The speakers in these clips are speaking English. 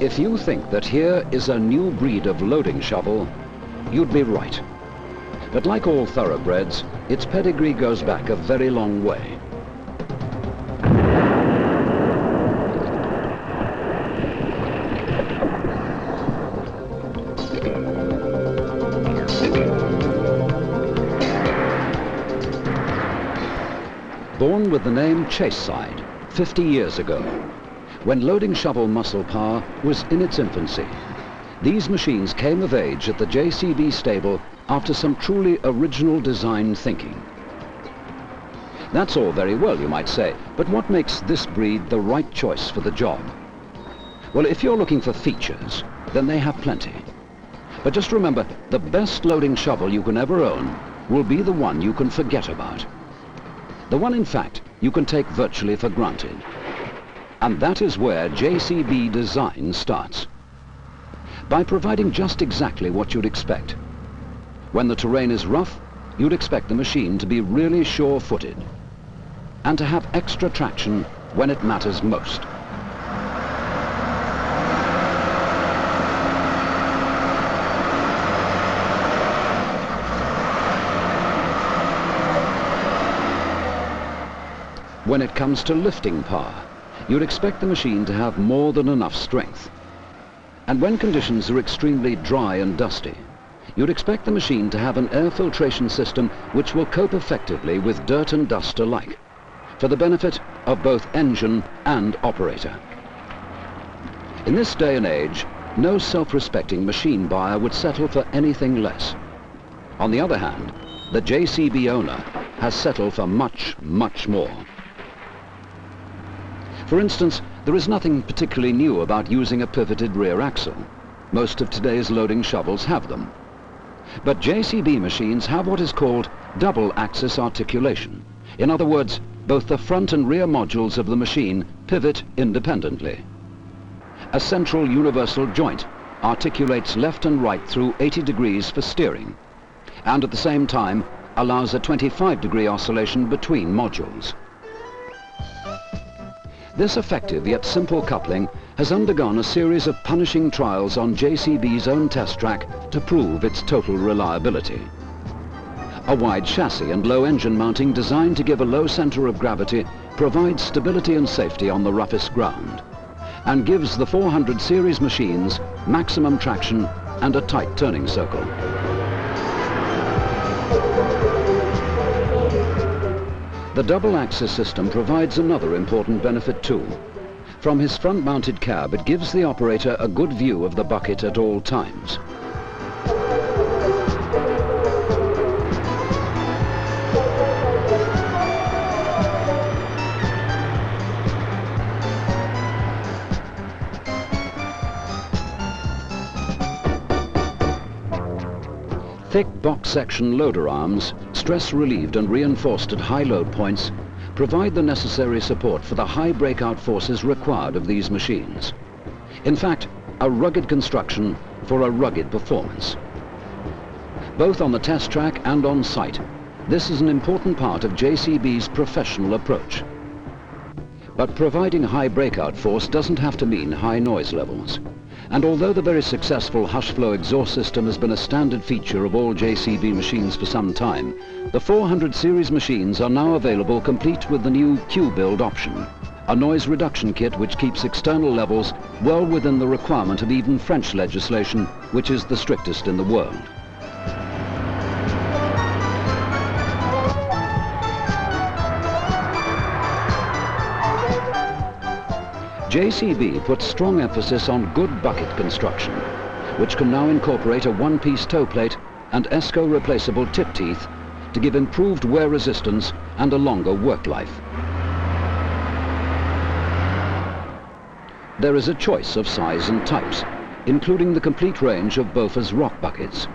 If you think that here is a new breed of loading shovel, you'd be right. But like all thoroughbreds, its pedigree goes back a very long way. Born with the name Chaseside 50 years ago, when loading shovel muscle power was in its infancy. These machines came of age at the JCB stable after some truly original design thinking. That's all very well, you might say, but what makes this breed the right choice for the job? Well, if you're looking for features, then they have plenty. But just remember, the best loading shovel you can ever own will be the one you can forget about. The one, in fact, you can take virtually for granted. And that is where JCB design starts. By providing just exactly what you'd expect. When the terrain is rough, you'd expect the machine to be really sure-footed and to have extra traction when it matters most. When it comes to lifting power, you'd expect the machine to have more than enough strength. And when conditions are extremely dry and dusty, you'd expect the machine to have an air filtration system which will cope effectively with dirt and dust alike, for the benefit of both engine and operator. In this day and age, no self-respecting machine buyer would settle for anything less. On the other hand, the JCB owner has settled for much, much more. For instance, there is nothing particularly new about using a pivoted rear axle. Most of today's loading shovels have them. But JCB machines have what is called double-axis articulation. In other words, both the front and rear modules of the machine pivot independently. A central universal joint articulates left and right through 80 degrees for steering, and at the same time allows a 25-degree oscillation between modules. This effective yet simple coupling has undergone a series of punishing trials on JCB's own test track to prove its total reliability. A wide chassis and low engine mounting designed to give a low center of gravity provides stability and safety on the roughest ground and gives the 400 series machines maximum traction and a tight turning circle. The double-axis system provides another important benefit too. From his front-mounted cab, it gives the operator a good view of the bucket at all times. Thick box-section loader arms, stress-relieved and reinforced at high load points, provide the necessary support for the high breakout forces required of these machines. In fact, a rugged construction for a rugged performance. Both on the test track and on site, this is an important part of JCB's professional approach. But providing high breakout force doesn't have to mean high noise levels. And although the very successful hush-flow exhaust system has been a standard feature of all JCB machines for some time, the 400 series machines are now available complete with the new Q-Build option, a noise reduction kit which keeps external levels well within the requirement of even French legislation, which is the strictest in the world. JCB puts strong emphasis on good bucket construction, which can now incorporate a one-piece toe plate and ESCO replaceable tip teeth to give improved wear resistance and a longer work life. There is a choice of size and types, including the complete range of Boffa's rock buckets.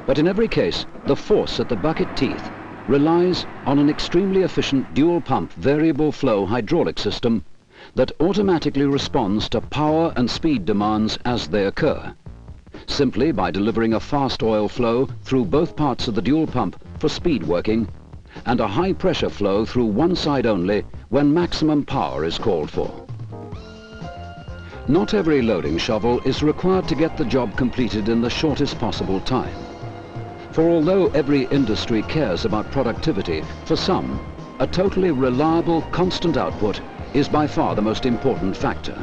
But in every case, the force at the bucket teeth relies on an extremely efficient dual-pump variable flow hydraulic system that automatically responds to power and speed demands as they occur, simply by delivering a fast oil flow through both parts of the dual pump for speed working and a high pressure flow through one side only when maximum power is called for. Not every loading shovel is required to get the job completed in the shortest possible time. For although every industry cares about productivity, for some, a totally reliable, constant output is by far the most important factor.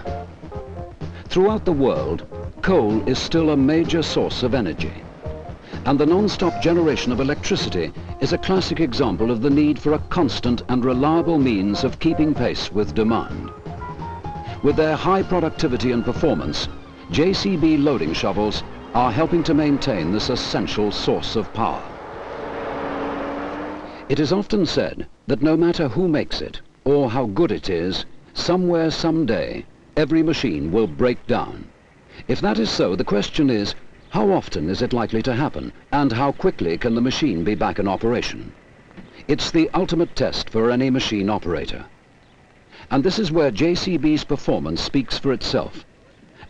Throughout the world, coal is still a major source of energy, and the non-stop generation of electricity is a classic example of the need for a constant and reliable means of keeping pace with demand. With their high productivity and performance, JCB loading shovels are helping to maintain this essential source of power. It is often said that no matter who makes it or how good it is, somewhere, someday, every machine will break down. If that is so, the question is, how often is it likely to happen, and how quickly can the machine be back in operation? It's the ultimate test for any machine operator. And this is where JCB's performance speaks for itself,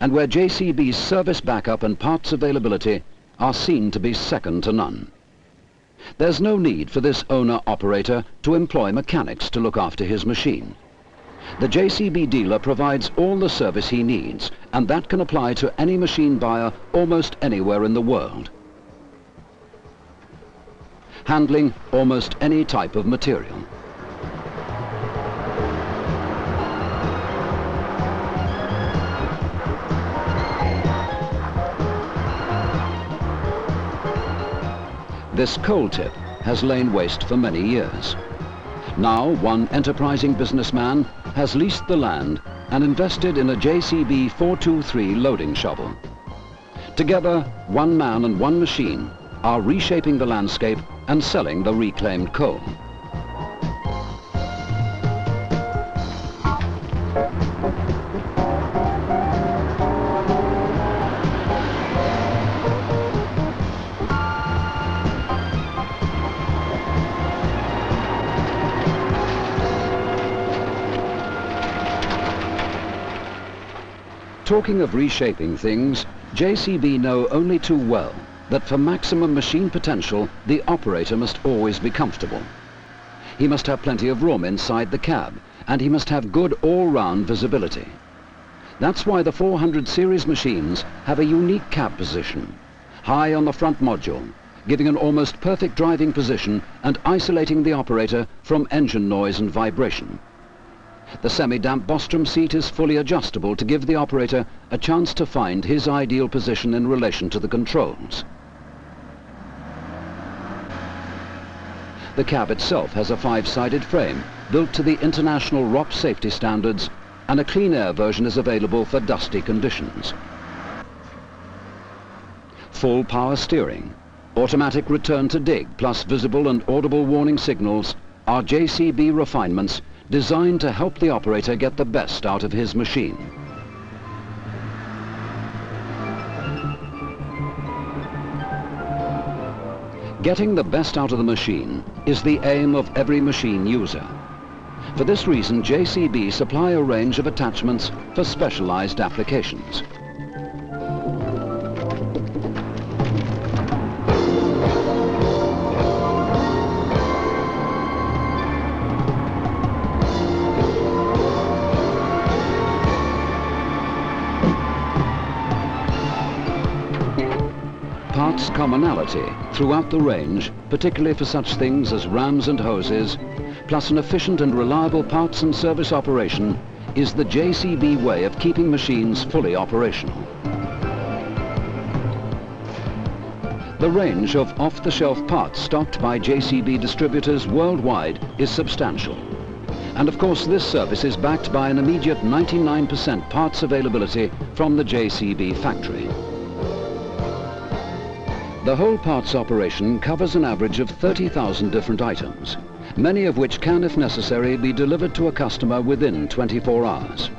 and where JCB's service backup and parts availability are seen to be second to none. There's no need for this owner-operator to employ mechanics to look after his machine. The JCB dealer provides all the service he needs, and that can apply to any machine buyer almost anywhere in the world. Handling almost any type of material. This coal tip has lain waste for many years. Now, one enterprising businessman has leased the land and invested in a JCB 423 loading shovel. Together, one man and one machine are reshaping the landscape and selling the reclaimed coal. Talking of reshaping things, JCB know only too well that for maximum machine potential, the operator must always be comfortable. He must have plenty of room inside the cab, and he must have good all-round visibility. That's why the 400 series machines have a unique cab position, high on the front module, giving an almost perfect driving position and isolating the operator from engine noise and vibration. The semi-damp Bostrom seat is fully adjustable to give the operator a chance to find his ideal position in relation to the controls. The cab itself has a 5-sided frame built to the international ROP safety standards, and a clean air version is available for dusty conditions. Full power steering, automatic return to dig plus visible and audible warning signals are JCB refinements designed to help the operator get the best out of his machine. Getting the best out of the machine is the aim of every machine user. For this reason, JCB supply a range of attachments for specialized applications. Parts commonality throughout the range, particularly for such things as rams and hoses, plus an efficient and reliable parts and service operation, is the JCB way of keeping machines fully operational. The range of off-the-shelf parts stocked by JCB distributors worldwide is substantial. And of course, this service is backed by an immediate 99% parts availability from the JCB factory. The whole parts operation covers an average of 30,000 different items, many of which can, if necessary, be delivered to a customer within 24 hours.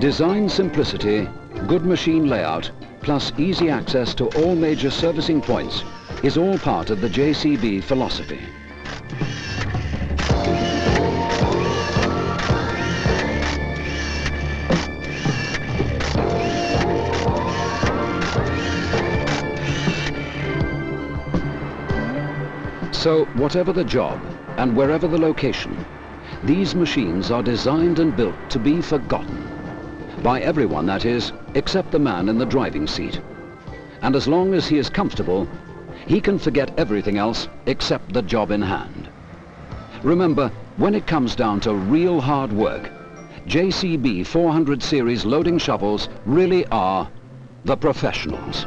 Design simplicity, good machine layout, plus easy access to all major servicing points is all part of the JCB philosophy. So, whatever the job and wherever the location, these machines are designed and built to be forgotten. By everyone, that is, except the man in the driving seat. And as long as he is comfortable, he can forget everything else except the job in hand. Remember, when it comes down to real hard work, JCB 400 series loading shovels really are the professionals.